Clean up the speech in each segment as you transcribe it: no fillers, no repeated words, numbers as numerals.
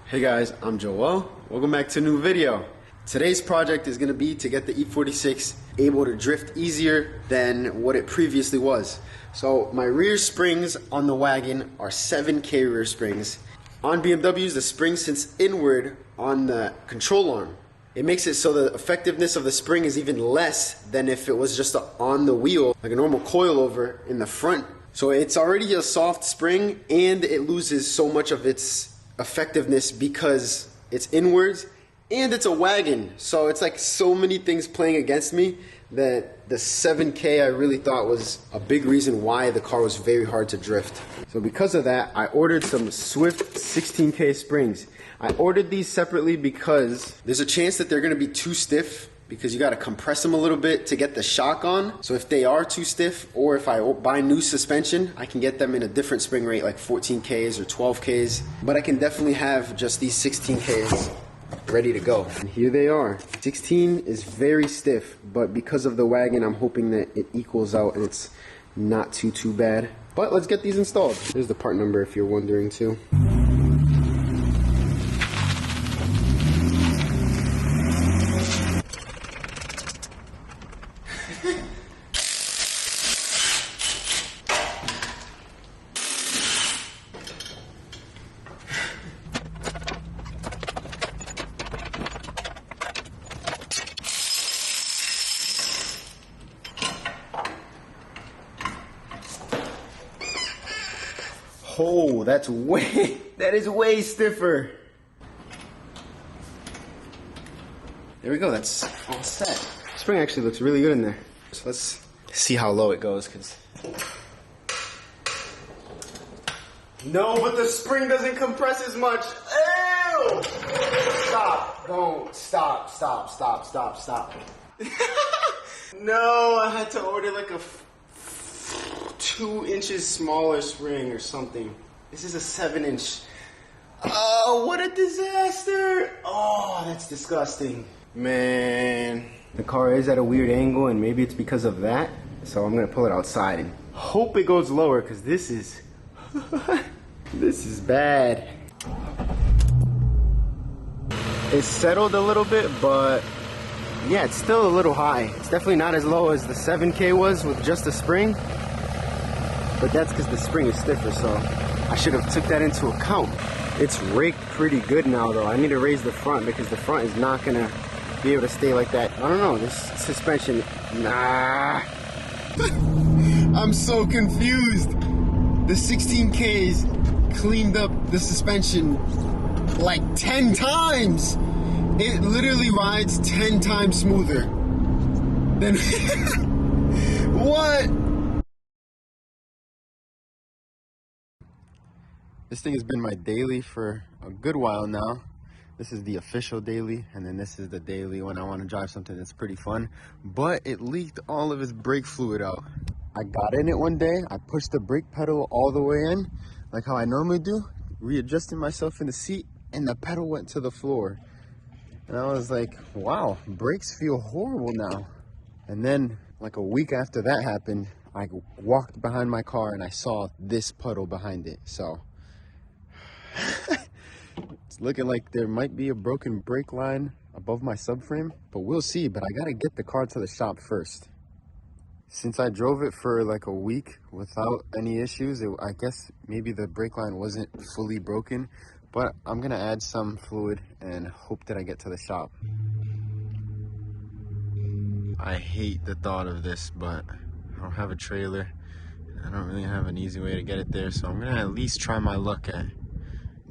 Hey guys, I'm Joel. Welcome back to a new video. Today's project is going to be to get the E46 able to drift easier than what it previously was. So my rear springs on the wagon are 7K rear springs. On BMWs, the spring sits inward on the control arm. It makes it so the effectiveness of the spring is even less than if it was just on the wheel, like a normal coilover in the front. So it's already a soft spring and it loses so much of its effectiveness because it's inwards and it's a wagon. So it's like so many things playing against me that the 7K I really thought was a big reason why the car was very hard to drift. So because of that, I ordered some Swift 16K springs. I ordered these separately because there's a chance that they're going to be too stiff because you got to compress them a little bit to get the shock on. So if they are too stiff, or if I buy new suspension, I can get them in a different spring rate like 14Ks or 12Ks. But I can definitely have just these 16Ks ready to go. And here they are. 16 is very stiff, but because of the wagon, I'm hoping that it equals out and it's not too bad. But let's get these installed. There's the part number if you're wondering too. Oh, that is way stiffer. There we go, that's all set. Spring actually looks really good in there. So let's see how low it goes, cause no, but the spring doesn't compress as much. Ew! Stop, don't, stop. No, I had to order like a 2 inches smaller spring or something. This is a 7-inch. Oh, what a disaster. Oh, that's disgusting. Man. The car is at a weird angle and maybe it's because of that. So I'm gonna pull it outside and hope it goes lower because this is, this is bad. It's settled a little bit, but yeah, it's still a little high. It's definitely not as low as the 7K was with just a spring. But that's because the spring is stiffer, so I should have took that into account. It's raked pretty good now though. I need to raise the front because the front is not gonna be able to stay like that. I don't know, this suspension, nah. I'm so confused. The 16Ks cleaned up the suspension like 10 times. It literally rides 10 times smoother than what? This thing has been my daily for a good while now. This is the official daily, and then this is the daily when I want to drive something that's pretty fun. But it leaked all of its brake fluid out. I got in it one day, I pushed the brake pedal all the way in, like how I normally do, readjusting myself in the seat, and the pedal went to the floor. And I was like, wow, brakes feel horrible now. And then, like a week after that happened, I walked behind my car and I saw this puddle behind it, so. It's looking like there might be a broken brake line above my subframe, but we'll see. But I gotta get the car to the shop first. Since I drove it for like a week without any issues, I guess maybe the brake line wasn't fully broken, but I'm gonna add some fluid and hope that I get to the shop. I hate the thought of this, but I don't have a trailer. I don't really have an easy way to get it there, so I'm gonna at least try my luck at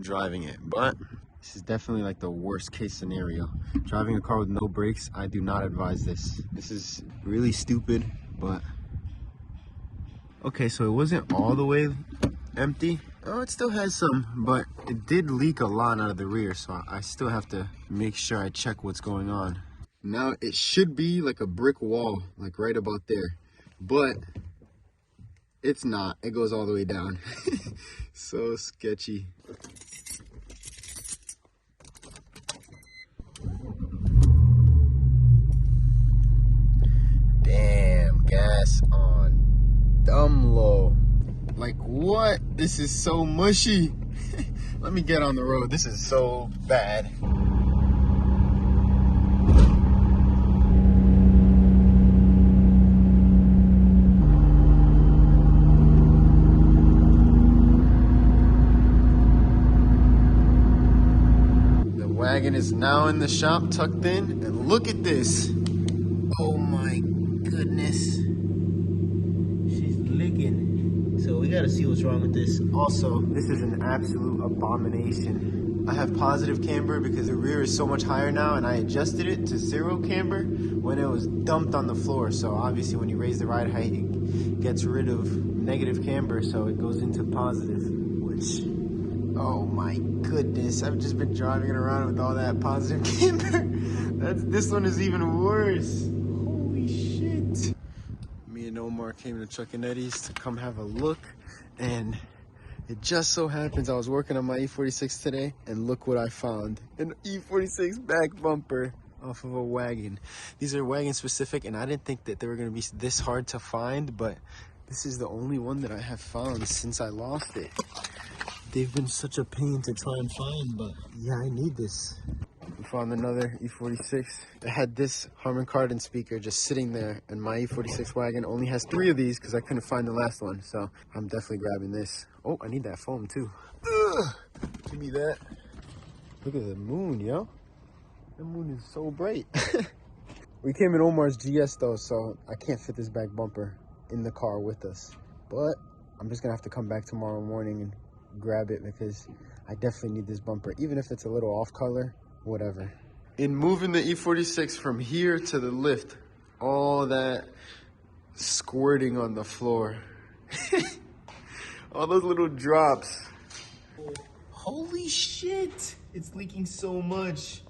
driving it. But this is definitely like the worst case scenario. Driving a car with no brakes, I do not advise this. This is really stupid, but okay, so it wasn't all the way empty. Oh, it still has some, but it did leak a lot out of the rear, so I still have to make sure I check what's going on. Now it should be like a brick wall, like right about there, but it's not. It goes all the way down. So sketchy. Damn, gas on dumb low. Like what? This is so mushy. Let me get on the road. This is so bad. The wagon is now in the shop, tucked in, and look at this. Oh my goodness. She's licking. So we gotta see what's wrong with this. Also, this is an absolute abomination. I have positive camber because the rear is so much higher now, and I adjusted it to 0 camber when it was dumped on the floor. So obviously when you raise the ride height, it gets rid of negative camber, so it goes into positive, which, oh my goodness, I've just been driving it around with all that positive camber. This one is even worse. Holy shit. Me and Omar came to Chuck and Eddie's to come have a look, and it just so happens I was working on my E46 today, and look what I found. An E46 back bumper off of a wagon. These are wagon specific, and I didn't think that they were gonna be this hard to find, but this is the only one that I have found since I lost it. They've been such a pain to try and find, but yeah, I need this. We found another E46. It had this Harman Kardon speaker just sitting there, and my E46 wagon only has 3 of these because I couldn't find the last one, so I'm definitely grabbing this. Oh, I need that foam too. Ugh, give me that. Look at the moon, yo. The moon is so bright. We came in Omar's GS though, so I can't fit this back bumper in the car with us. But I'm just gonna have to come back tomorrow morning and grab it because I definitely need this bumper, even if it's a little off color, whatever. In moving the E46 from here to the lift, all that squirting on the floor, all those little drops. Holy shit, it's leaking so much.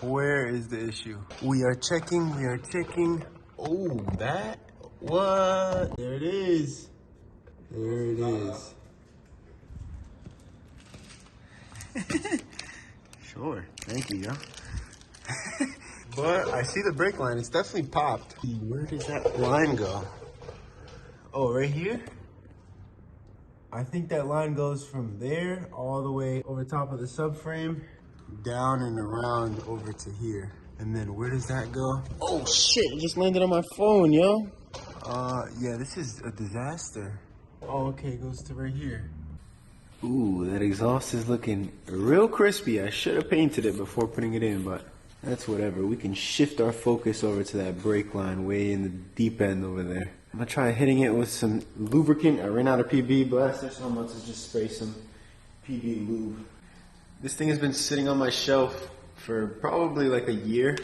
Where is the issue? We are checking. Oh, that? What? There it is. There it is. Sure, thank you, yo. But I see the brake line, it's definitely popped. Where does that line go? Oh, right here? I think that line goes from there all the way over top of the subframe, down and around over to here. And then where does that go? Oh shit, it just landed on my phone, yo. Yeah, this is a disaster. Oh, okay, it goes to right here. Ooh, that exhaust is looking real crispy. I should have painted it before putting it in, but that's whatever. We can shift our focus over to that brake line way in the deep end over there. I'm gonna try hitting it with some lubricant. I ran out of PB blaster, so I'm about to just spray some PB lube. This thing has been sitting on my shelf for probably like a year,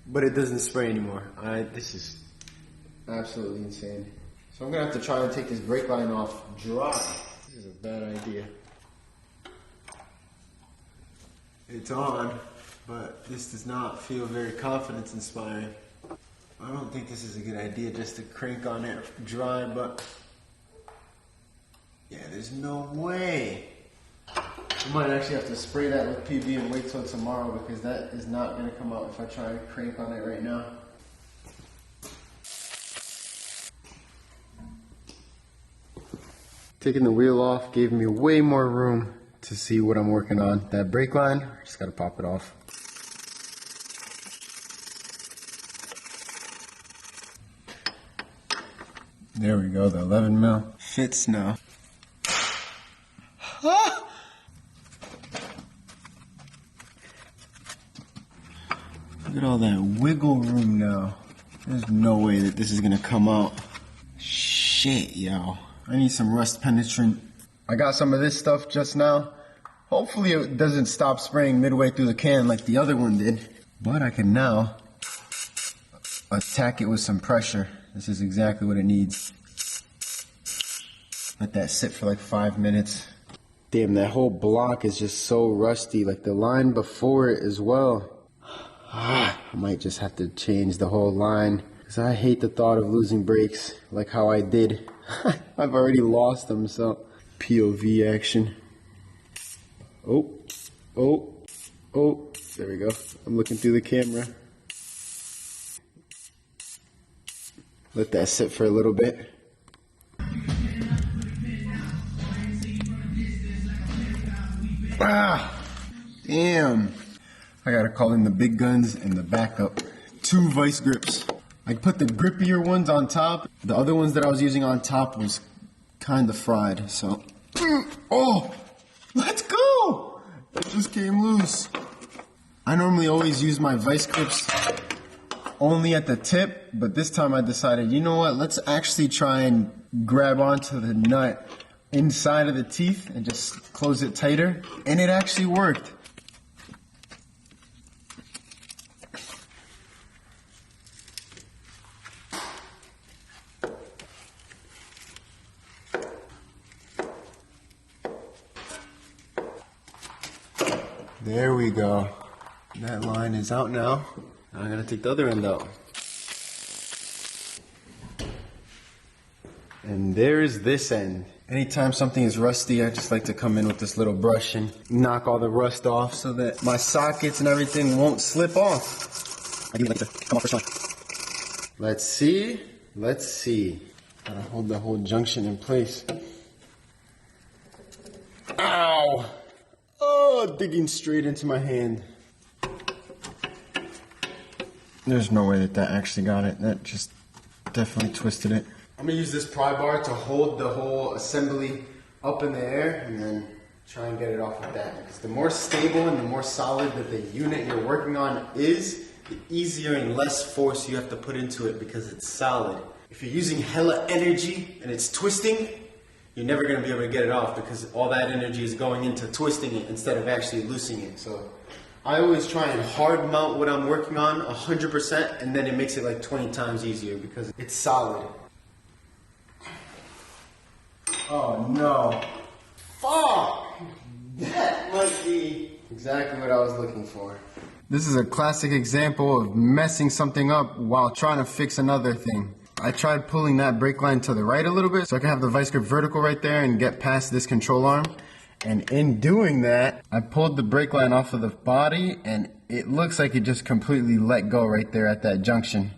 but it doesn't spray anymore. This is absolutely insane. So I'm gonna have to try and take this brake line off dry. This is a bad idea. It's on, but this does not feel very confidence inspiring. I don't think this is a good idea just to crank on it dry, but yeah, there's no way. I might actually have to spray that with PB and wait till tomorrow because that is not going to come out if I try and crank on it right now. Taking the wheel off gave me way more room to see what I'm working on. That brake line, I just got to pop it off. There we go, the 11 mil fits now. Ah! Look at all that wiggle room now. There's no way that this is gonna come out. Shit, yo. I need some rust penetrant. I got some of this stuff just now. Hopefully it doesn't stop spraying midway through the can like the other one did. But I can now attack it with some pressure. This is exactly what it needs. Let that sit for like 5 minutes. Damn, that whole block is just so rusty, like the line before it as well. I might just have to change the whole line because I hate the thought of losing brakes like how I did. I've already lost them, so POV action. Oh, oh, oh. There we go. I'm looking through the camera. Let that sit for a little bit. Ah, damn. I gotta call in the big guns and the backup. 2 vice grips. I put the grippier ones on top. The other ones that I was using on top was kind of fried, so. Oh, let's go! It just came loose. I normally always use my vice grips only at the tip, but this time I decided, you know what, let's actually try and grab onto the nut inside of the teeth and just close it tighter, and it actually worked. There we go. That line is out now. I'm gonna take the other end out. And there's this end. Anytime something is rusty, I just like to come in with this little brush and knock all the rust off so that my sockets and everything won't slip off. I do like to come off first time. Let's see. Let's see. Gotta hold the whole junction in place. Ow! Oh, digging straight into my hand. There's no way that actually got it. That just definitely twisted it. I'm gonna use this pry bar to hold the whole assembly up in the air and then try and get it off with that. Because the more stable and the more solid that the unit you're working on is, the easier and less force you have to put into it because it's solid. If you're using hella energy and it's twisting, you're never going to be able to get it off because all that energy is going into twisting it instead of actually loosening it. So I always try and hard mount what I'm working on 100%, and then it makes it like 20 times easier because it's solid. Oh no. Fuck! That might be exactly what I was looking for. This is a classic example of messing something up while trying to fix another thing. I tried pulling that brake line to the right a little bit so I can have the vice grip vertical right there and get past this control arm. And in doing that, I pulled the brake line off of the body and it looks like it just completely let go right there at that junction.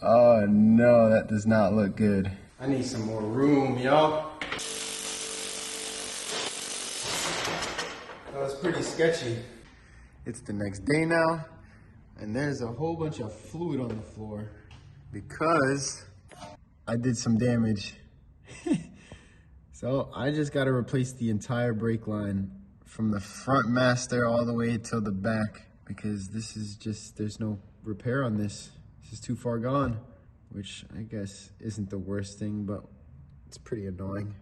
Oh no, that does not look good. I need some more room, yo. That was pretty sketchy. It's the next day now, and there's a whole bunch of fluid on the floor. Because I did some damage. So I just got to replace the entire brake line from the front master all the way till the back because this is just, there's no repair on this. This is too far gone, which I guess isn't the worst thing, but it's pretty annoying.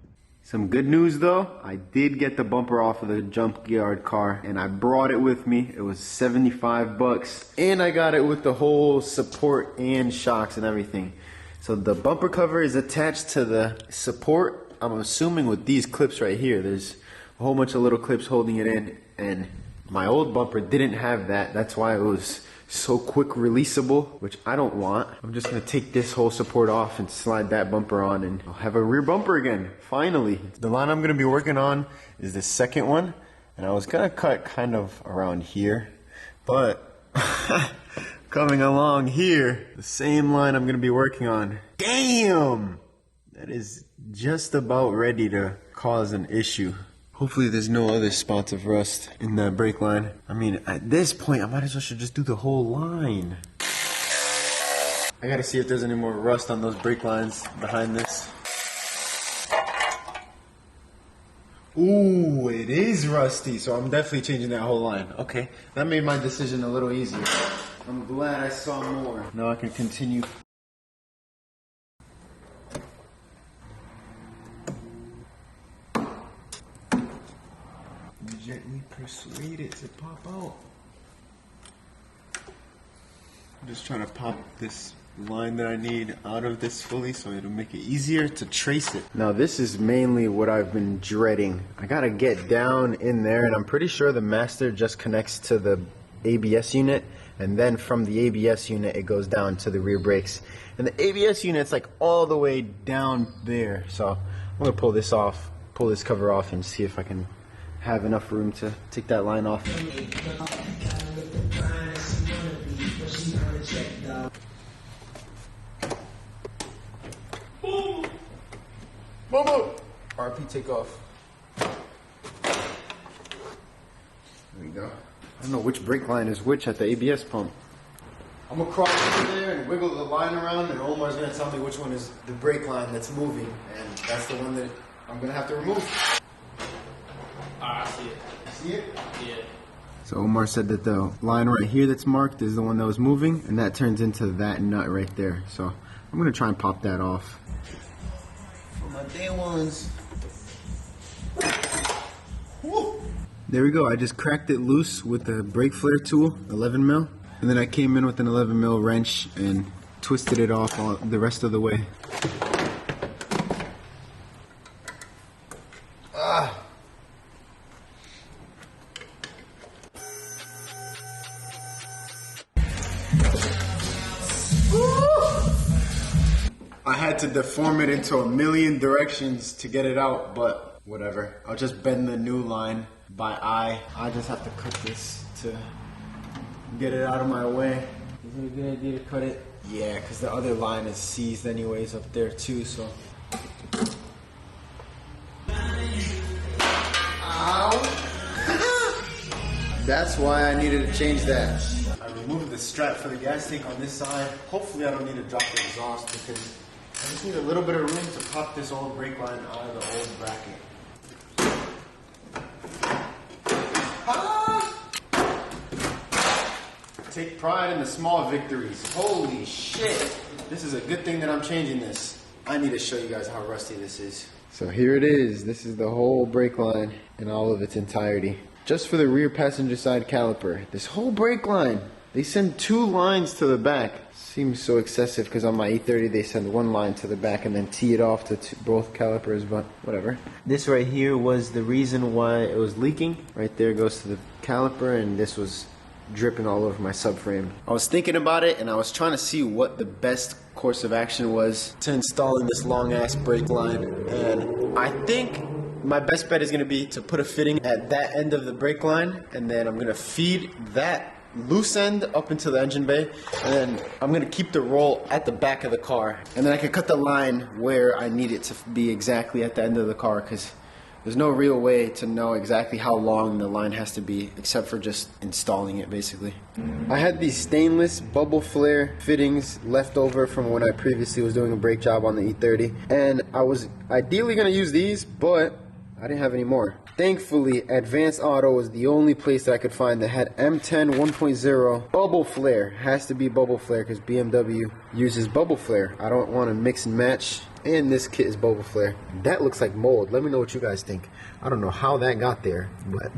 Some good news though, I did get the bumper off of the Junkyard car and I brought it with me. It was 75 bucks and I got it with the whole support and shocks and everything. So the bumper cover is attached to the support. I'm assuming with these clips right here, there's a whole bunch of little clips holding it in, and my old bumper didn't have that. That's why it was so quick releasable, which I don't want. I'm just gonna take this whole support off and slide that bumper on and I'll have a rear bumper again, finally. The line I'm gonna be working on is the second one, and I was gonna cut kind of around here, but coming along here, the same line I'm gonna be working on. Damn! That is just about ready to cause an issue. Hopefully there's no other spots of rust in that brake line. I mean, at this point, I might as well should just do the whole line. I gotta see if there's any more rust on those brake lines behind this. Ooh, it is rusty, so I'm definitely changing that whole line. Okay, that made my decision a little easier. I'm glad I saw more. Now I can continue. Gently persuade it to pop out. I'm just trying to pop this line that I need out of this fully so it'll make it easier to trace it. Now this is mainly what I've been dreading. I gotta get down in there, and I'm pretty sure the master just connects to the ABS unit, and then from the ABS unit it goes down to the rear brakes. And the ABS unit's like all the way down there. So I'm gonna pull this off, pull this cover off, and see if I can have enough room to take that line off. Boom! Boom! RP takeoff. There we go. I don't know which brake line is which at the ABS pump. I'm gonna crawl over there and wiggle the line around, and Omar's gonna tell me which one is the brake line that's moving, and that's the one that I'm gonna have to remove. I see it. See it? Yeah. So Omar said that the line right here that's marked is the one that was moving, and that turns into that nut right there. So I'm gonna try and pop that off. For my day ones. Woo. There we go. I just cracked it loose with the brake flare tool, 11 mil, and then I came in with an 11 mil wrench and twisted it off all the rest of the way. I had to deform it into a million directions to get it out, but whatever. I'll just bend the new line by eye. I just have to cut this to get it out of my way. Is it a good idea to cut it? Yeah, because the other line is seized anyways up there too, so. Ow! That's why I needed to change that. I removed the strap for the gas tank on this side. Hopefully I don't need to drop the exhaust because I just need a little bit of room to pop this old brake line out of the old bracket. Take pride in the small victories. Holy shit. This is a good thing that I'm changing this. I need to show you guys how rusty this is. So here it is. This is the whole brake line in all of its entirety. Just for the rear passenger side caliper. This whole brake line. They send 2 lines to the back. Seems so excessive because on my E30 they send 1 line to the back and then tee it off to both calipers, but whatever. This right here was the reason why it was leaking. Right there goes to the caliper, and this was dripping all over my subframe. I was thinking about it and I was trying to see what the best course of action was to installing this long ass brake line, and I think my best bet is going to be to put a fitting at that end of the brake line, and then I'm going to feed that loose end up into the engine bay, and then I'm going to keep the roll at the back of the car, and then I can cut the line where I need it to be exactly at the end of the car, because there's no real way to know exactly how long the line has to be except for just installing it basically. I had these stainless bubble flare fittings left over from when I previously was doing a brake job on the E30, and I was ideally going to use these, but I didn't have any more. Thankfully, Advanced Auto was the only place that I could find that had M10 1.0 bubble flare. Has to be bubble flare because BMW uses bubble flare. I don't want to mix and match. And this kit is bubble flare. That looks like mold. Let me know what you guys think. I don't know how that got there, but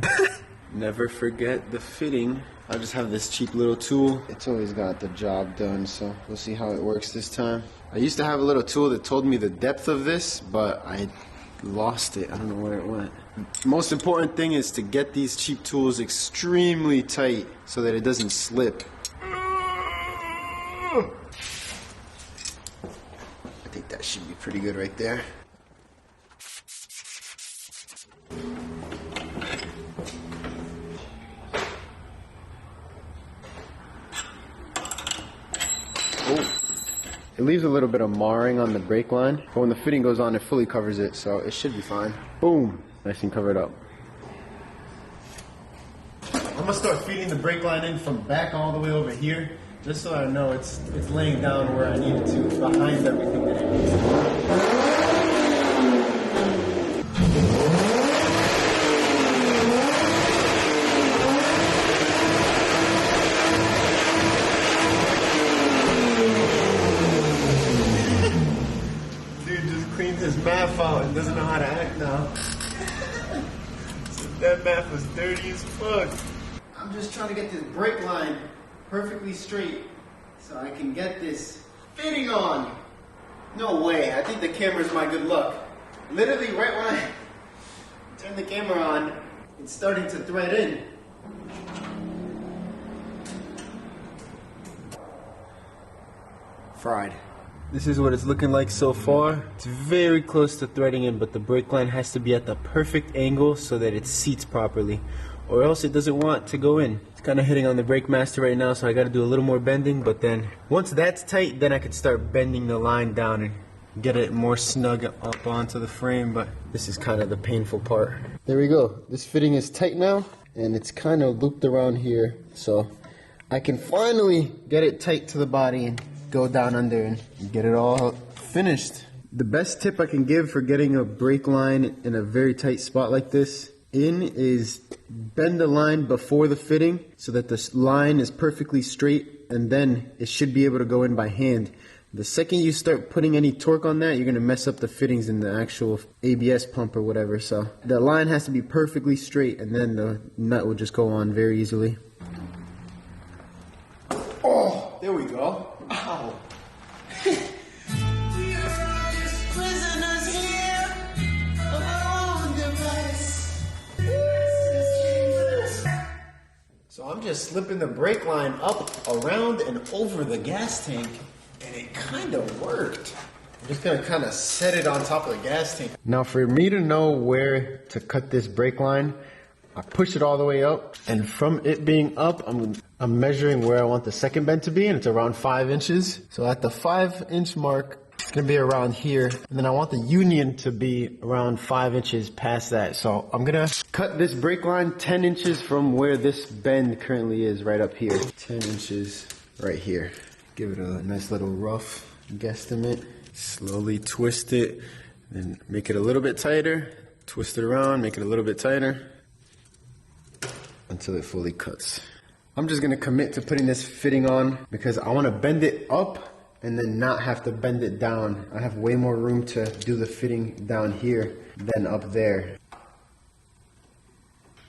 never forget the fitting. I just have this cheap little tool. It's always got the job done, so we'll see how it works this time. I used to have a little tool that told me the depth of this, but I lost it. I don't know where it went. Most important thing is to get these cheap tools extremely tight so that it doesn't slip. I think that should be pretty good right there. Oh. It leaves a little bit of marring on the brake line, but when the fitting goes on, it fully covers it, so it should be fine. Boom! Nice and covered up. I'm gonna start feeding the brake line in from back all the way over here, just so I know it's laying down where I need it to, behind everything that it needs. His math out and doesn't know how to act now. So that math was dirty as fuck. I'm just trying to get this brake line perfectly straight so I can get this fitting on. No way, I think the camera's my good luck. Literally right when I turn the camera on, it's starting to thread in. Fried. This is what it's looking like so far. It's very close to threading in, but the brake line has to be at the perfect angle so that it seats properly. or else it doesn't want to go in. It's kind of hitting on the brake master right now, so I got to do a little more bending, but then once that's tight, then I could start bending the line down and get it more snug up onto the frame, but this is kind of the painful part. There we go. This fitting is tight now, and it's kind of looped around here, so I can finally get it tight to the body and go down under and get it all finished. The best tip I can give for getting a brake line in a very tight spot like this is bend the line before the fitting so that the line is perfectly straight, and then it should be able to go in by hand. The second you start putting any torque on that, you're going to mess up the fittings in the actual ABS pump or whatever. So the line has to be perfectly straight, and then the nut will just go on very easily. Oh, there we go. Ow. So I'm just slipping the brake line up, around, and over the gas tank, and it kind of worked. I'm just gonna kind of set it on top of the gas tank. Now for me to know where to cut this brake line, I push it all the way up, and from it being up, I'm measuring where I want the second bend to be, and it's around 5 inches. So at the 5-inch mark, it's gonna be around here, and then I want the union to be around 5 inches past that. So I'm gonna cut this brake line 10 inches from where this bend currently is, right up here. 10 inches right here. Give it a nice little rough guesstimate. Slowly twist it, then make it a little bit tighter. Twist it around, make it a little bit tighter until it fully cuts. I'm just gonna commit to putting this fitting on because I wanna bend it up and then not have to bend it down. I have way more room to do the fitting down here than up there.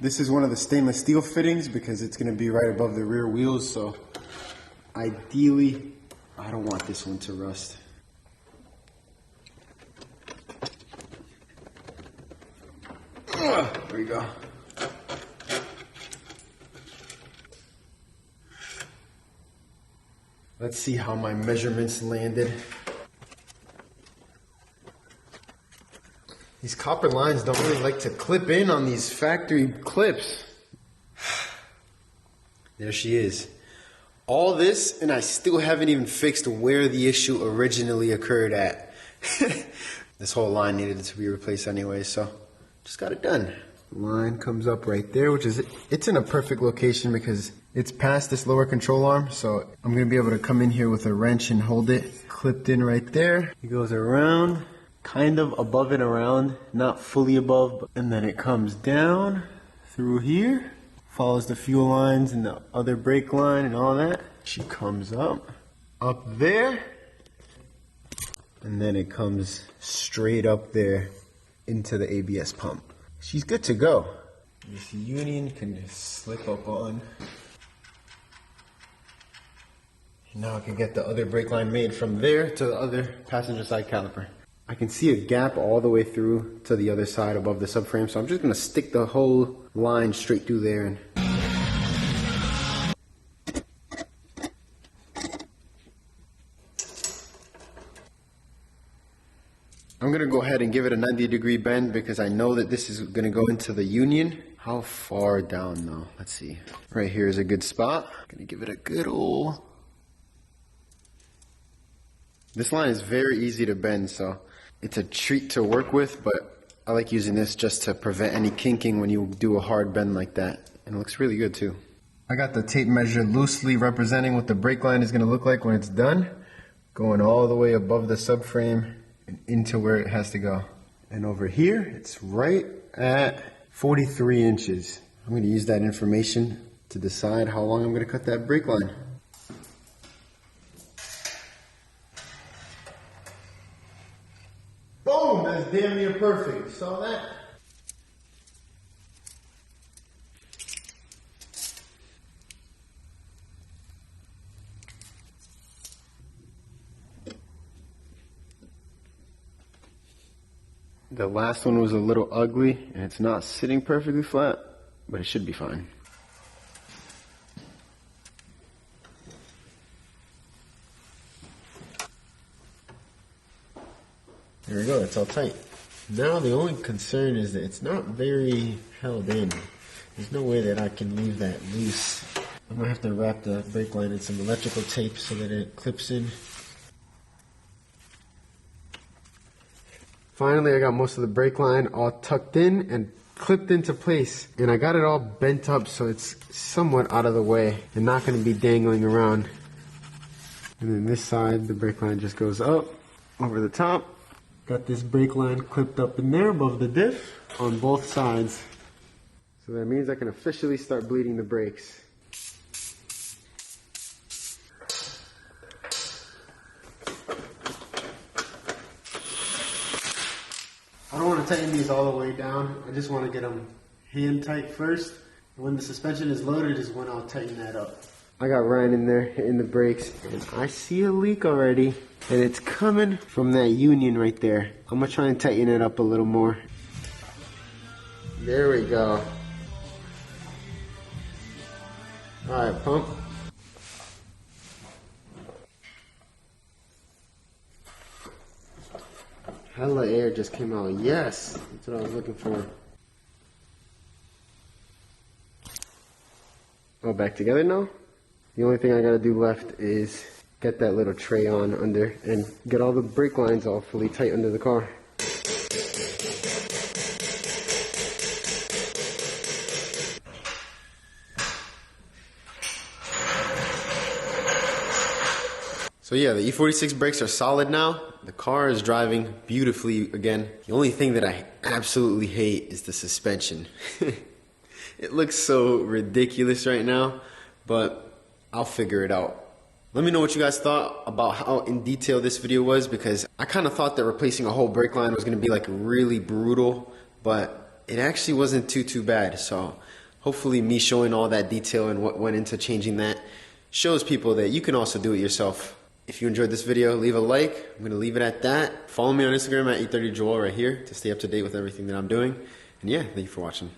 This is one of the stainless steel fittings because it's gonna be right above the rear wheels, so ideally, I don't want this one to rust. There we go. Let's see how my measurements landed. These copper lines don't really like to clip in on these factory clips. There she is. All this, and I still haven't even fixed where the issue originally occurred at. This whole line needed to be replaced anyway, so just got it done. Line comes up right there, which is, it's in a perfect location because it's past this lower control arm, so I'm gonna be able to come in here with a wrench and hold it clipped in right there. It goes around, kind of above and around, not fully above, and then it comes down through here, follows the fuel lines and the other brake line and all that. She comes up there, and then it comes straight up there into the ABS pump. She's good to go. This union can just slip up on. Now I can get the other brake line made from there to the other passenger side caliper. I can see a gap all the way through to the other side above the subframe, so I'm just gonna stick the whole line straight through there. And I'm gonna go ahead and give it a 90-degree bend because I know that this is gonna go into the union. How far down though? Let's see. Right here is a good spot. Gonna give it a good old. This line is very easy to bend, so it's a treat to work with, but I like using this just to prevent any kinking when you do a hard bend like that. And it looks really good too. I got the tape measure loosely representing what the brake line is gonna look like when it's done. Going all the way above the subframe and into where it has to go. And over here, it's right at 43 inches. I'm going to use that information to decide how long I'm going to cut that brake line. Boom! That's damn near perfect. You saw that? The last one was a little ugly, and it's not sitting perfectly flat, but it should be fine. There we go, it's all tight. Now the only concern is that it's not very held in. There's no way that I can leave that loose. I'm gonna have to wrap the brake line in some electrical tape so that it clips in. Finally, I got most of the brake line all tucked in and clipped into place. And I got it all bent up so it's somewhat out of the way and not gonna be dangling around. And then this side, the brake line just goes up over the top. Got this brake line clipped up in there above the diff on both sides. So that means I can officially start bleeding the brakes. I don't want to tighten these all the way down. I just want to get them hand tight first. And when the suspension is loaded is when I'll tighten that up. I got Ryan in there hitting the brakes and I see a leak already. And it's coming from that union right there. I'm going to try and tighten it up a little more. There we go. Alright, pump. Hella air just came out. Yes, that's what I was looking for. All back together now. The only thing I gotta do left is get that little tray on under and get all the brake lines all fully tight under the car. So yeah, the E46 brakes are solid now. The car is driving beautifully again. The only thing that I absolutely hate is the suspension. It looks so ridiculous right now, but I'll figure it out. Let me know what you guys thought about how in detail this video was, because I kind of thought that replacing a whole brake line was going to be like really brutal, but it actually wasn't too bad. So hopefully me showing all that detail and what went into changing that shows people that you can also do it yourself. If you enjoyed this video, leave a like. I'm going to leave it at that. Follow me on Instagram at E30Joel right here to stay up to date with everything that I'm doing. And yeah, thank you for watching.